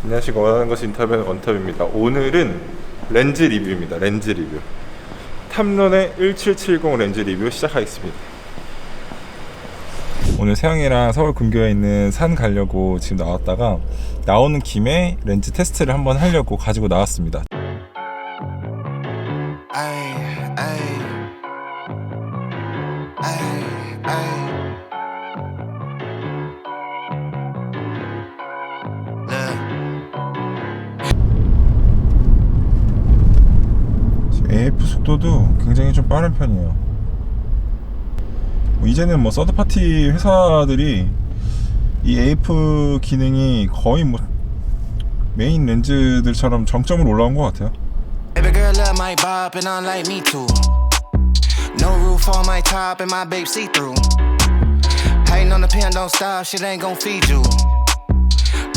안녕하십니까. 원하는 것이 인터뷰는 원탑입니다. 오늘은 렌즈 리뷰입니다. 렌즈 리뷰. 탐론의 1770 렌즈 리뷰 시작하겠습니다. 오늘 세영이랑 서울 근교에 있는 산 가려고 지금 나왔다가 나오는 김에 렌즈 테스트를 한번 하려고 가지고 나왔습니다. AF 속도도 굉장히 좀 빠른 편이에요. 이제는 뭐 서드파티 회사들이 이 AF 기능이 거의 뭐 메인 렌즈들처럼 정점으로 올라온 것 같아요. Baby girl love my bob and I like me too. No roof on my top and my babe see through. Hating on the pen don't stop, shit ain't gon' feed you.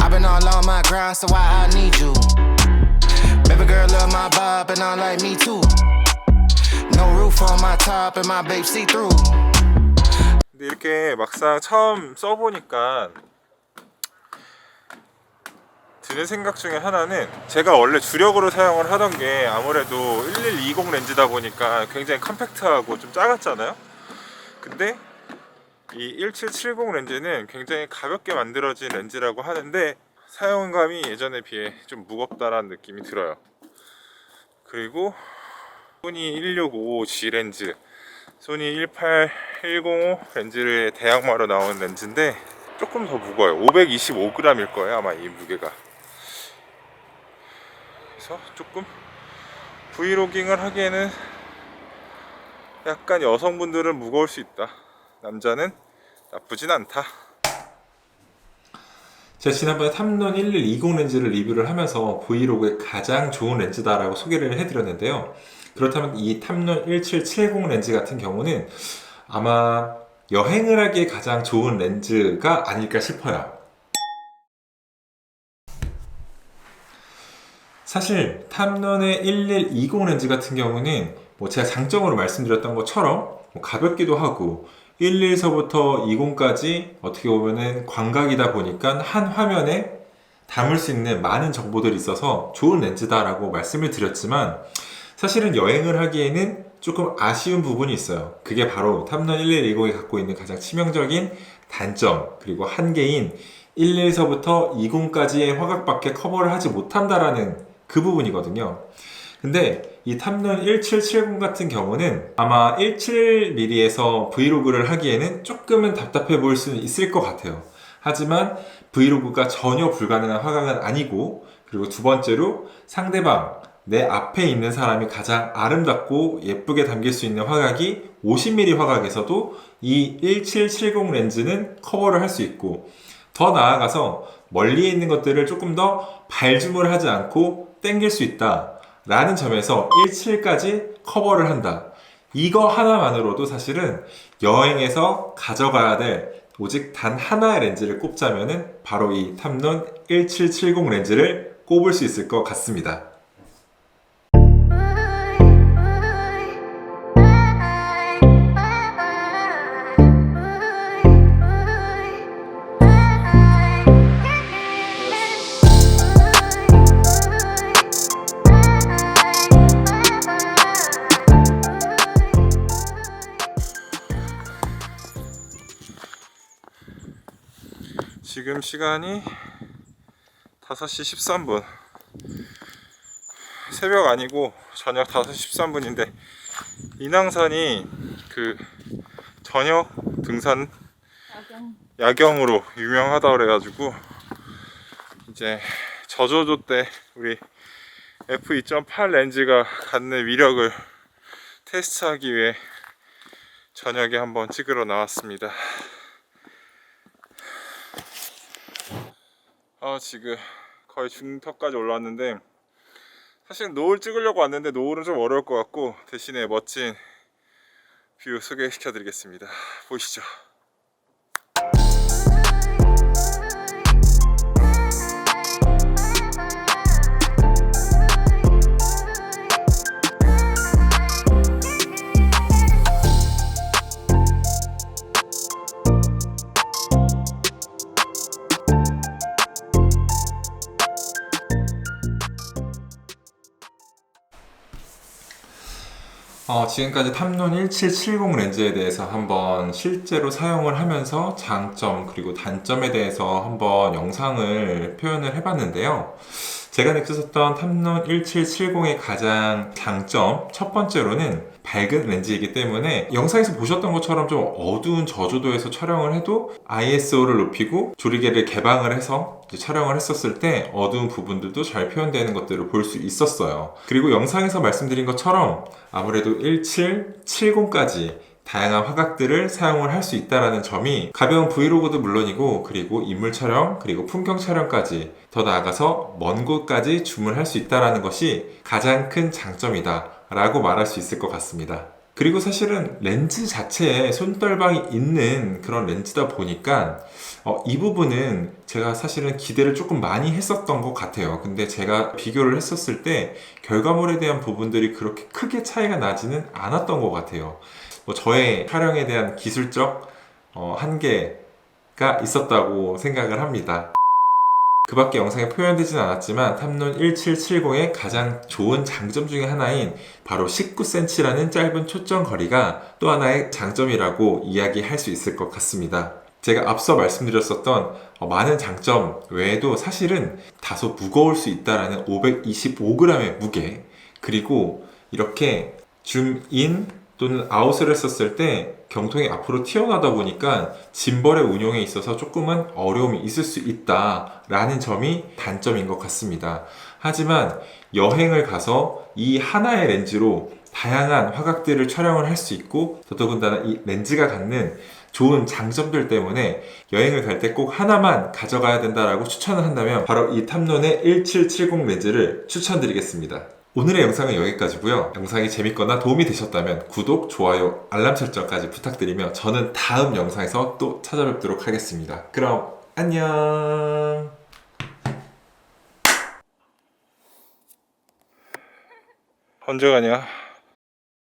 I've been all on my grind, so why I need you. Baby girl love my bob and I like me too. No roof on my top and my babe see through. 근데 이렇게 막상 처음 써보니까 드는 생각 중에 하나는, 제가 원래 주력으로 사용을 하던 게 아무래도 1120 렌즈다 보니까 굉장히 컴팩트하고 좀 작았잖아요. 근데 이 1770 렌즈는 굉장히 가볍게 만들어진 렌즈라고 하는데 사용감이 예전에 비해 좀 무겁다라는 느낌이 들어요. 그리고 소니 1655G 렌즈, 소니 18105 렌즈를 대양마로 나온 렌즈인데 조금 더 무거워요. 525g일 거예요, 아마 이 무게가. 그래서 조금 브이로깅을 하기에는 약간 여성분들은 무거울 수 있다, 남자는 나쁘진 않다. 제가 지난번에 탐론 1120 렌즈를 리뷰를 하면서 브이로그에 가장 좋은 렌즈다라고 소개를 해드렸는데요. 그렇다면 이 탐론 1770 렌즈 같은 경우는 아마 여행을 하기에 가장 좋은 렌즈가 아닐까 싶어요. 사실 탐론의 1120 렌즈 같은 경우는 뭐 제가 장점으로 말씀드렸던 것처럼 가볍기도 하고 11서부터 20까지 어떻게 보면은 광각이다 보니까 한 화면에 담을 수 있는 많은 정보들이 있어서 좋은 렌즈다라고 말씀을 드렸지만, 사실은 여행을 하기에는 조금 아쉬운 부분이 있어요. 그게 바로 탐론 1120이 갖고 있는 가장 치명적인 단점, 그리고 한계인 11서부터 20까지의 화각밖에 커버를 하지 못한다라는 그 부분이거든요. 근데 이 탐론 1770 같은 경우는 아마 17mm에서 브이로그를 하기에는 조금은 답답해 보일 수는 있을 것 같아요. 하지만 브이로그가 전혀 불가능한 화각은 아니고, 그리고 두 번째로 상대방, 내 앞에 있는 사람이 가장 아름답고 예쁘게 담길 수 있는 화각이 50mm 화각에서도 이 1770 렌즈는 커버를 할 수 있고, 더 나아가서 멀리에 있는 것들을 조금 더 발줌을 하지 않고 당길 수 있다 라는 점에서 17까지 커버를 한다. 이거 하나만으로도 사실은 여행에서 가져가야 될 오직 단 하나의 렌즈를 꼽자면은 바로 이 탐론 1770 렌즈를 꼽을 수 있을 것 같습니다. 지금 시간이 5시 13분. 새벽 아니고 저녁 5시 13분인데 인왕산이 그 저녁 등산 야경으로 유명하다 그래가지고 이제 저조조 때 우리 f2.8 렌즈가 갖는 위력을 테스트하기 위해 저녁에 한번 찍으러 나왔습니다. 지금 거의 중턱까지 올라왔는데, 사실 노을 찍으려고 왔는데 노을은 좀 어려울 것 같고, 대신에 멋진 뷰 소개시켜 드리겠습니다. 보시죠. 지금까지 탐론 1770 렌즈에 대해서 한번 실제로 사용을 하면서 장점 그리고 단점에 대해서 한번 영상을 표현을 해봤는데요. 제가 느꼈었던 탐론 1770의 가장 장점 첫 번째로는 밝은 렌즈이기 때문에 영상에서 보셨던 것처럼 좀 어두운 저조도에서 촬영을 해도 ISO를 높이고 조리개를 개방을 해서 촬영을 했었을 때 어두운 부분들도 잘 표현되는 것들을 볼 수 있었어요. 그리고 영상에서 말씀드린 것처럼 아무래도 1770까지 다양한 화각들을 사용을 할 수 있다는 점이 가벼운 브이로그도 물론이고 그리고 인물 촬영 그리고 풍경 촬영까지 더 나아가서 먼 곳까지 줌을 할 수 있다는 것이 가장 큰 장점이다 라고 말할 수 있을 것 같습니다. 그리고 사실은 렌즈 자체에 손떨방이 있는 그런 렌즈다 보니까 이 부분은 제가 사실은 기대를 조금 많이 했었던 것 같아요. 근데 제가 비교를 했었을 때 결과물에 대한 부분들이 그렇게 크게 차이가 나지는 않았던 것 같아요. 저의 촬영에 대한 기술적 한계가 있었다고 생각을 합니다. 그 밖에 영상에 표현되진 않았지만 탐론 1770의 가장 좋은 장점 중에 하나인 바로 19cm라는 짧은 초점 거리가 또 하나의 장점이라고 이야기할 수 있을 것 같습니다. 제가 앞서 말씀드렸었던 많은 장점 외에도 사실은 다소 무거울 수 있다는 525g의 무게, 그리고 이렇게 줌인 또는 아웃을 했었을 때 경통이 앞으로 튀어나오다 보니까 짐벌의 운용에 있어서 조금은 어려움이 있을 수 있다라는 점이 단점인 것 같습니다. 하지만 여행을 가서 이 하나의 렌즈로 다양한 화각들을 촬영을 할 수 있고 더더군다나 이 렌즈가 갖는 좋은 장점들 때문에 여행을 갈 때 꼭 하나만 가져가야 된다라고 추천을 한다면 바로 이 탐론의 1770 렌즈를 추천드리겠습니다. 오늘의 영상은 여기까지고요. 영상이 재밌거나 도움이 되셨다면 구독, 좋아요, 알람 설정까지 부탁드리며 저는 다음 영상에서 또 찾아뵙도록 하겠습니다. 그럼 안녕. 언제 가냐?